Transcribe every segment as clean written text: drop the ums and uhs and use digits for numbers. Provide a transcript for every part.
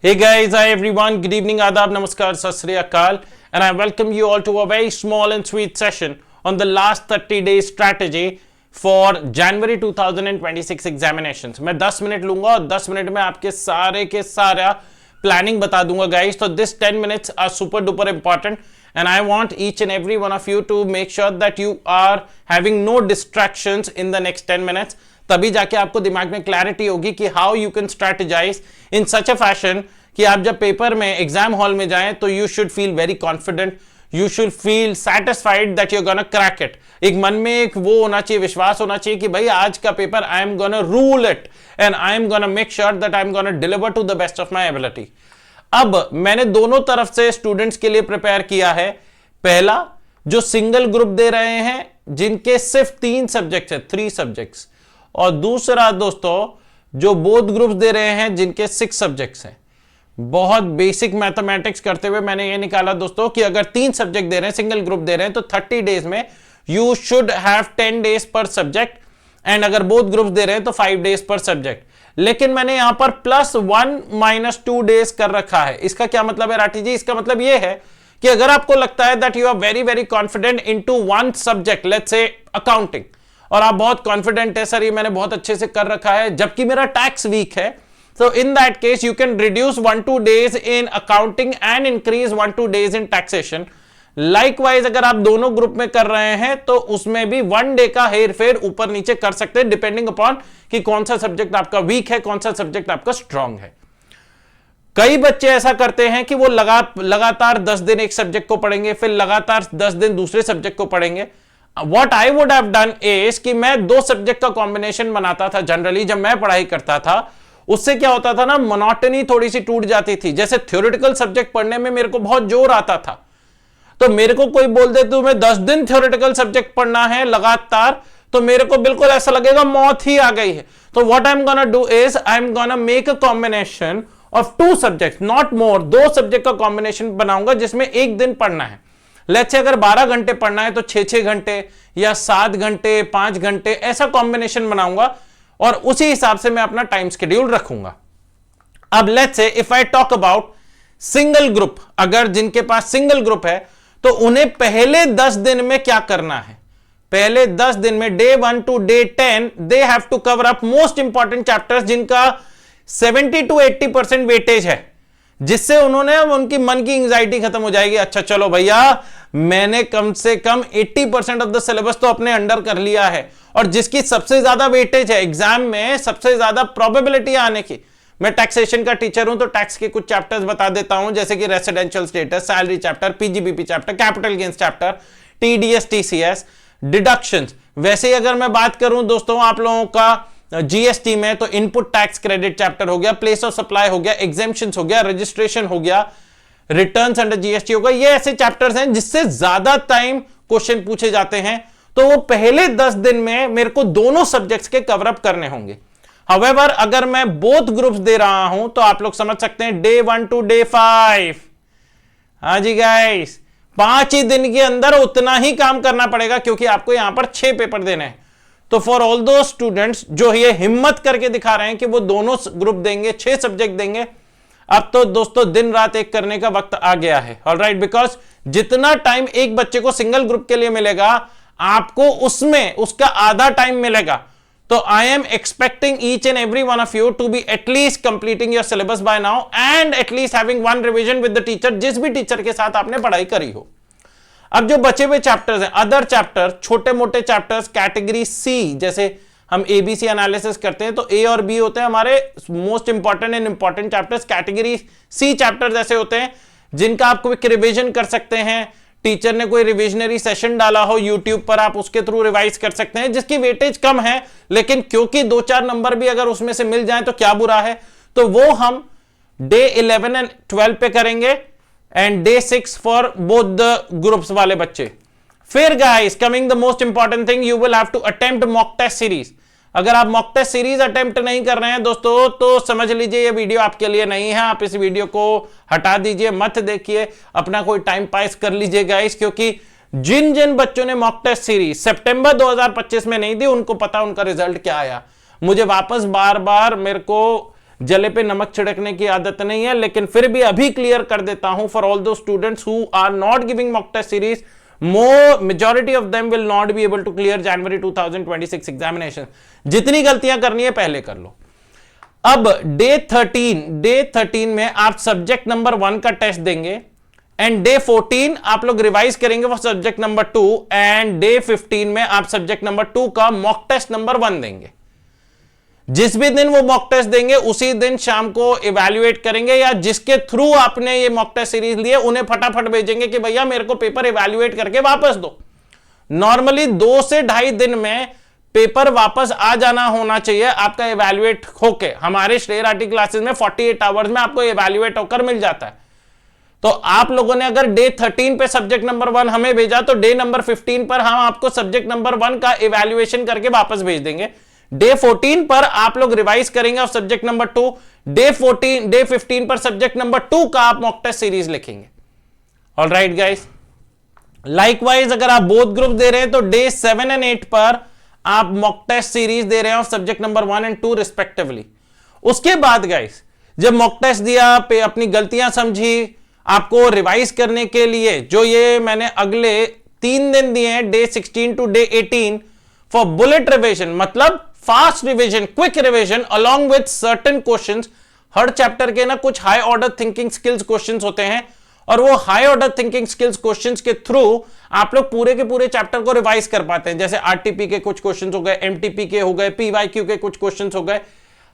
Hey guys, hi everyone, good evening, adab, namaskar, sat sri akal, and I welcome you all to a very small and sweet session on the last 30 days strategy for January 2026 examinations. मैं 10 minute लूंगा और 10 minute में आपके सारे के सारा planning बता दूंगा गाइस. तो this 10 minutes are super duper important and I want each and every one of you to make sure that you are having no distractions in the next 10 minutes. तभी जाके आपको दिमाग में क्लैरिटी होगी कि how you can strategise in such a fashion कि आप जब पेपर में एग्जाम हॉल में जाएं तो you should feel very confident, you should feel satisfied that you gonna crack it. एक मन में एक वो होना चाहिए, विश्वास होना चाहिए कि भाई आज का paper I am gonna rule it and I am gonna make sure that I am gonna deliver to the best of my ability. अब मैंने दोनों तरफ से स्टूडेंट्स के लिए प्रिपेयर किया है. पहला जो सिंगल ग्रुप दे रहे हैं जिनके सिर्फ 3 सब्जेक्ट्स है, 3 सब्जेक्ट्स, और दूसरा दोस्तों जो बोथ ग्रुप्स दे रहे हैं जिनके 6 सब्जेक्ट्स हैं. बहुत बेसिक मैथमेटिक्स करते हुए मैंने ये निकाला दोस्तों कि अगर 3 सब्जेक्ट दे रहे हैं, सिंगल ग्रुप दे रहे हैं, तो 30 डेज में यू शुड हैव 10 डेज पर सब्जेक्ट, एंड अगर बोथ ग्रुप्स दे रहे हैं तो 5 डेज पर सब्जेक्ट. लेकिन मैंने यहां पर +1 -2 डेज कर रखा है. इसका क्या मतलब है राठी जी? इसका मतलब यह है कि अगर आपको लगता है that you are very very confident into one subject, let's say accounting, और आप बहुत कॉन्फिडेंट है सर ये मैंने बहुत अच्छे से कर रखा है जबकि मेरा टैक्स वीक है, so in that case you can reduce 1-2 days in accounting and increase 1-2 days in taxation. Likewise अगर आप दोनों ग्रुप में कर रहे हैं तो उसमें भी 1 डे का हेर फेर ऊपर नीचे कर सकते हैं डिपेंडिंग अपॉन कि कौन सा सब्जेक्ट आपका वीक है, कौन सा सब्जेक्ट आपका स्ट्रांग है. कई बच्चे ऐसा करते हैं कि वो लगातार 10 दिन एक सब्जेक्ट को पढ़ेंगे, फिर लगातार 10 दिन दूसरे सब्जेक्ट को पढ़ेंगे. What I would have done is कि मैं 2 सब्जेक्ट का कॉम्बिनेशन बनाता था. जनरली जब मैं पढ़ाई करता था उससे क्या होता था ना, मोनोटनी थोड़ी सी टूट जाती थी. जैसे थ्योरेटिकल सब्जेक्ट पढ़ने में मेरे को बहुत जोर आता था, तो मेरे को कोई बोल दे तुम्हें 10 दिन थ्योरेटिकल सब्जेक्ट पढ़ना है लगातार, तो मेरे को बिल्कुल ऐसा लगेगा मौत ही आ गई है. तो what I am gonna do is I am gonna make a combination of 2 subject, not more. 2 subject का कॉम्बिनेशन बनाऊंगा जिसमें एक दिन पढ़ना है. लेट्स से अगर 12 घंटे पढ़ना है तो 6-6 घंटे या 7 घंटे 5 घंटे ऐसा कॉम्बिनेशन बनाऊंगा और उसी हिसाब से मैं अपना टाइम शेड्यूल रखूंगा. अब let's say if I talk about single group, अगर जिनके पास सिंगल ग्रुप है तो उन्हें पहले 10 दिन में क्या करना है? पहले 10 दिन में day 1 to day 10 they have to cover up most important chapters जिनका 70 to 80% वेटेज है, जिससे उन्होंने उनकी मन की एंजाइटी खत्म हो जाएगी. अच्छा चलो भैया मैंने कम से कम 80% ऑफ द सिलेबस तो अपने अंडर कर लिया है, और जिसकी सबसे ज्यादा वेटेज है एग्जाम में, सबसे ज्यादा प्रोबेबिलिटी आने की. मैं टैक्सेशन का टीचर हूं तो टैक्स के कुछ चैप्टर्स बता देता हूं, जैसे कि residential status, salary chapter, PGBP chapter, capital gains chapter, TDS, TCS, deductions. वैसे ही अगर मैं बात करूं दोस्तों आप लोगों का जीएसटी में, तो इनपुट टैक्स क्रेडिट चैप्टर हो गया, प्लेस ऑफ सप्लाई हो गया, एग्जेम्पशंस हो गया, रजिस्ट्रेशन हो गया, रिटर्न्स अंडर जीएसटी हो गया. ये ऐसे चैप्टर्स हैं जिससे ज्यादा टाइम क्वेश्चन पूछे जाते हैं, तो वो पहले 10 दिन में मेरे को दोनों सब्जेक्ट्स के कवर अप करने होंगे. हाउएवर अगर मैं बोथ ग्रुप्स दे रहा हूं तो आप लोग समझ सकते हैं डे 1 to डे 5. हाँ जी गाइस, 5 ही दिन के अंदर उतना ही काम करना पड़ेगा क्योंकि आपको यहां पर 6 पेपर देने हैं. तो फॉर ऑल दो स्टूडेंट्स जो ये हिम्मत करके दिखा रहे हैं कि वो दोनों ग्रुप देंगे, 6 सब्जेक्ट देंगे, अब तो दोस्तों दिन रात एक करने का वक्त आ गया है. ऑलराइट, बिकॉज जितना टाइम एक बच्चे को सिंगल ग्रुप के लिए मिलेगा आपको उसमें उसका आधा टाइम मिलेगा. तो I am expecting each and every one of you to be at least completing your syllabus by now and at least having one revision with the teacher, जिस भी टीचर के साथ आपने पढ़ाई करी हो. अब जो बचे हुए चैप्टर्स हैं, अदर चैप्टर, छोटे मोटे चैप्टर्स कैटेगरी सी, जैसे हम एबीसी एनालिसिस करते हैं तो ए और बी होते हैं हमारे most important and important chapters. Category C chapters ऐसे होते हैं जिनका आप क्विक रिवीजन कर सकते हैं. टीचर ने कोई रिविजनरी सेशन डाला हो यूट्यूब पर, आप उसके थ्रू रिवाइज कर सकते हैं, जिसकी वेटेज कम है, लेकिन क्योंकि 2-4 नंबर भी अगर उसमें से मिल जाए तो क्या बुरा है. तो वो हम डे 11 एंड 12 पे करेंगे and day 6 for both the groups वाले बच्चे. फिर guys coming the most important thing, you will have to attempt mock test series. अगर आप मॉक टेस्ट सीरीज अटेम्प्ट नहीं कर रहे हैं दोस्तों तो समझ लीजिए ये वीडियो आपके लिए नहीं है. आप इस वीडियो को हटा दीजिए, मत देखिए, अपना कोई टाइम पास कर लीजिए गाइस, क्योंकि जिन जिन बच्चों ने मॉक टेस्ट सीरीज सितंबर 2025 में नहीं दी उनको पता उनका रिजल्ट क्या आया. मुझे वापस बार बार मेरे को जले पे नमक छिड़कने की आदत नहीं है, लेकिन फिर भी अभी क्लियर कर देता हूं for all those students who are not giving mock test series, majority of them will not be able to clear January 2026 examination. जितनी गलतियां करनी है पहले कर लो। अब डे 13 में आप सब्जेक्ट नंबर 1 का टेस्ट देंगे एंड डे 14 आप लोग रिवाइज करेंगे वो सब्जेक्ट नंबर 2 एंड डे 15 में आप सब्जेक्ट नंबर 2 का मॉक टेस्ट नंबर 1 देंगे। जिस भी दिन वो मॉक टेस्ट देंगे उसी दिन शाम को इवैल्यूएट करेंगे, या जिसके थ्रू आपने ये मॉक टेस्ट सीरीज लिए उन्हें फटाफट भेजेंगे कि भैया मेरे को पेपर इवैल्यूएट करके वापस दो। नॉर्मली 2 से 2.5 दिन में पेपर वापस आ जाना होना चाहिए आपका इवैल्यूएट होके। हमारे श्रेय राठी क्लासेस में 48 आवर्स में आपको इवैल्यूएट होकर मिल जाता है। तो आप लोगों ने अगर डे 13 पे सब्जेक्ट नंबर 1 हमें भेजा तो डे नंबर 15 पर हम आपको सब्जेक्ट नंबर 1 का इवैल्यूएशन करके वापस भेज देंगे। डे 14 पर आप लोग रिवाइज करेंगे और सब्जेक्ट नंबर 2, डे 15 पर सब्जेक्ट नंबर 2 का आप मॉक टेस्ट सीरीज लिखेंगे। ऑलराइट गाइस, लाइकवाइज अगर आप बोथ ग्रुप दे रहे हैं तो डे 7 एंड 8 पर आप मॉक टेस्ट सीरीज दे रहे हैं और सब्जेक्ट नंबर 1 एंड 2 रिस्पेक्टिवली। उसके बाद गाइस जब मॉक टेस्ट दिया, पे अपनी गलतियां समझी, आपको रिवाइज करने के लिए जो ये मैंने अगले 3 दिन दिए हैं day 16 to day 18 for bullet revision, मतलब fast revision, quick revision along with certain questions. हर चैप्टर के ना कुछ high order thinking skills questions होते हैं और वो high order thinking skills questions के थ्रू आप लोग पूरे के पूरे चैप्टर को रिवाइज कर पाते हैं। जैसे आरटीपी के कुछ क्वेश्चंस हो गए, एमटीपी के हो गए, पीवाईक्यू के कुछ क्वेश्चंस हो गए।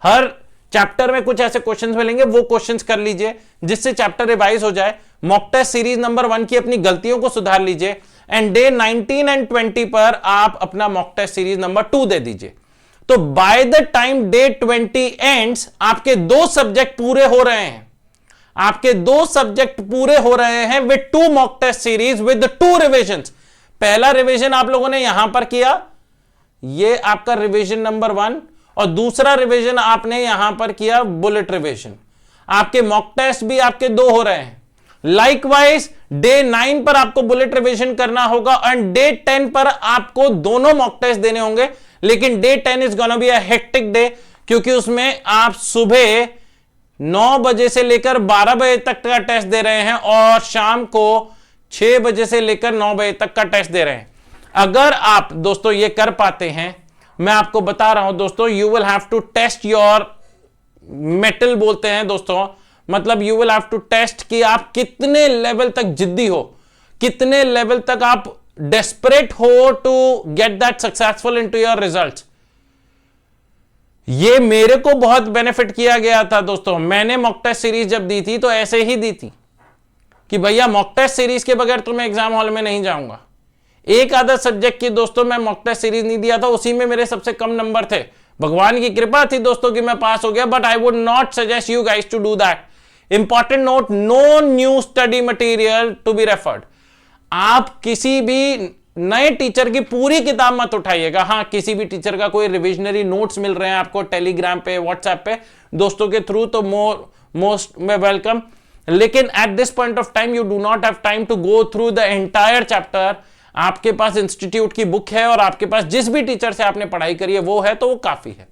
हर चैप्टर में कुछ ऐसे क्वेश्चंस मिलेंगे, वो क्वेश्चंस कर लीजिए जिससे चैप्टर रिवाइज हो जाए। मॉक टेस्ट सीरीज नंबर 1 की अपनी गलतियों को सुधार लीजिए एंड डे 19 एंड 20 पर आप अपना मॉक टेस्ट सीरीज नंबर 2 दे दीजिए। तो by the time day 20 ends आपके 2 सब्जेक्ट पूरे हो रहे हैं, आपके 2 सब्जेक्ट पूरे हो रहे हैं with 2 mock test series with 2 revisions. पहला रिविजन आप लोगों ने यहां पर किया, ये आपका रिविजन नंबर 1, और दूसरा रिवीजन आपने यहां पर किया बुलेट रिवीजन। आपके मॉक टेस्ट भी आपके 2 हो रहे हैं। लाइकवाइज डे 9 पर आपको बुलेट रिवीजन करना होगा एंड डे 10 पर आपको दोनों मॉक टेस्ट देने होंगे। लेकिन day 10 is gonna be a hectic day, क्योंकि उसमें आप सुबह 9 बजे से लेकर 12 बजे तक का टेस्ट दे रहे हैं और शाम को 6 बजे से लेकर 9 बजे तक का टेस्ट दे रहे हैं। अगर आप दोस्तों ये कर पाते हैं, मैं आपको बता रहा हूं दोस्तों, you will have to test your mettle बोलते हैं दोस्तों, मतलब you will have to test कि आप कितने लेवल तक जिद्दी हो, कितने लेवल तक आप डेस्परेट हो to get that successful into your results. ये मेरे को बहुत बेनिफिट किया गया था दोस्तों। मैंने मॉक टेस्ट सीरीज जब दी थी तो ऐसे ही दी थी कि भैया मॉक टेस्ट सीरीज के बगैर तो मैं एग्जाम हॉल में नहीं जाऊंगा। एक आधा सब्जेक्ट की दोस्तों मैं मॉक टेस्ट सीरीज नहीं दिया था, उसी में मेरे सबसे कम नंबर थे। भगवान की कृपा थी दोस्तों कि मैं पास हो गया, but I would not suggest you guys to do that. Important note, no new study material to be referred. आप किसी भी नए टीचर की पूरी किताब मत उठाइएगा। हाँ, किसी भी टीचर का कोई रिविजनरी नोट्स मिल रहे हैं आपको टेलीग्राम पे, व्हाट्सएप पे, दोस्तों के थ्रू, तो मोस्ट में वेलकम। लेकिन at this point of time you do not have time to go through the entire chapter. आपके पास इंस्टीट्यूट की बुक है और आपके पास जिस भी टीचर से आपने पढ़ाई करी है वो है, तो वो काफी है।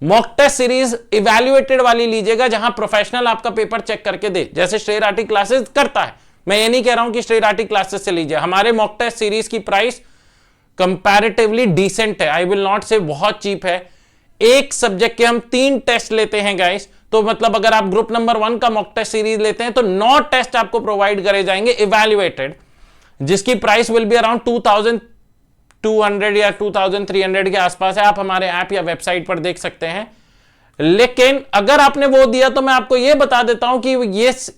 मॉक टेस्ट सीरीज इवैल्यूएटेड वाली लीजिएगा जहां प्रोफेशनल आपका पेपर चेक करके दे, जैसे श्रेय राठी क्लासेस करता है। मैं ये नहीं कह रहा हूं कि श्रेय राठी क्लासेस से लीजिए। हमारे मॉक टेस्ट सीरीज की प्राइस कंपैरेटिवली डिसेंट है, आई विल नॉट से बहुत चीप है। एक सब्जेक्ट के हम 3 टेस्ट लेते हैं गाइस, तो मतलब अगर आप ग्रुप नंबर 1 का मॉक टेस्ट सीरीज लेते हैं तो 9 टेस्ट आपको प्रोवाइड करे जाएंगे इवैल्यूएटेड, जिसकी प्राइस विल बी अराउंड 2200 या 2300 के आसपास है। आप हमारे ऐप या वेबसाइट पर देख सकते हैं। लेकिन अगर आपने वो दिया तो मैं आपको ये बता देता हूं कि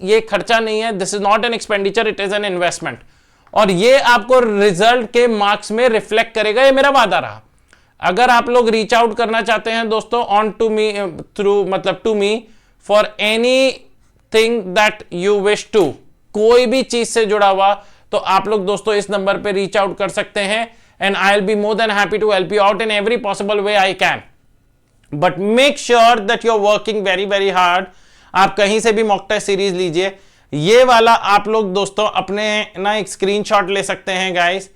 ये खर्चा नहीं है, this is not an expenditure, it is an investment, और ये आपको रिजल्ट के मार्क्स में रिफ्लेक्ट करेगा, ये मेरा वादा रहा। अगर आप लोग रीच आउट करना चाहते हैं दोस्तों ऑन टू मी थ्रू, मतलब to me for anything that you wish to, कोई भी चीज से जुड़ा हुआ, तो आप लोग दोस्तों इस नंबर पे रीच आउट कर सकते हैं and I will be more than happy to help you out in every possible way I can. But make sure that you are working very very hard. आप कहीं से भी मॉक टेस्ट सीरीज लीजिए, ये वाला आप लोग दोस्तों अपने ना एक स्क्रीनशॉट ले सकते हैं गाइस,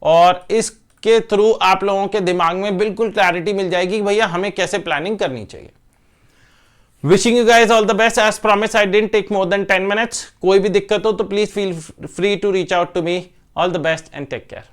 और इसके थ्रू आप लोगों के दिमाग में बिल्कुल क्लैरिटी मिल जाएगी कि भैया हमें कैसे प्लानिंग करनी चाहिए। Wishing you guys all the best. As promised, I didn't take more than 10 minutes. कोई भी दिक्कत हो तो please feel free to reach out to me. All the best and take care.